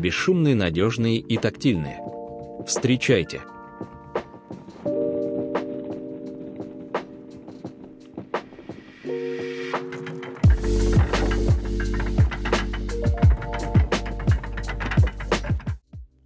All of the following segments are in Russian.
Бесшумные, надежные и тактильные. Встречайте!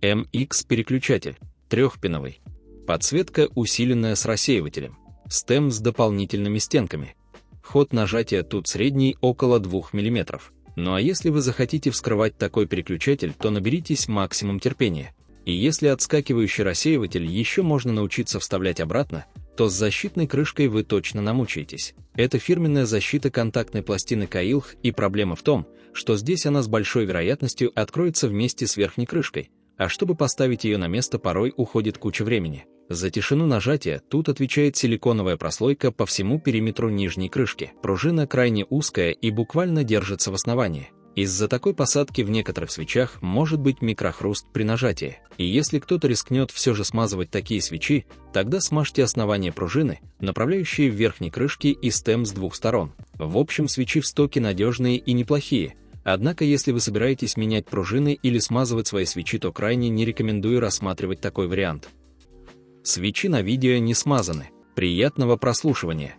MX-переключатель. Трехпиновый. Подсветка, усиленная с рассеивателем. Стем с дополнительными стенками. Ход нажатия тут средний, около 2 мм. Ну а если вы захотите вскрывать такой переключатель, то наберитесь максимум терпения. И если отскакивающий рассеиватель еще можно научиться вставлять обратно, то с защитной крышкой вы точно намучаетесь. Это фирменная защита контактной пластины Kailh, и проблема в том, что здесь она с большой вероятностью откроется вместе с верхней крышкой, а чтобы поставить ее на место, порой уходит куча времени. За тишину нажатия тут отвечает силиконовая прослойка по всему периметру нижней крышки. Пружина крайне узкая и буквально держится в основании. Из-за такой посадки в некоторых свечах может быть микрохруст при нажатии. И если кто-то рискнет все же смазывать такие свечи, тогда смажьте основание пружины, направляющие в верхней крышке, и стем с двух сторон. В общем, свечи в стоке надежные и неплохие. Однако, если вы собираетесь менять пружины или смазывать свои свечи, то крайне не рекомендую рассматривать такой вариант. Свечи на видео не смазаны. Приятного прослушивания!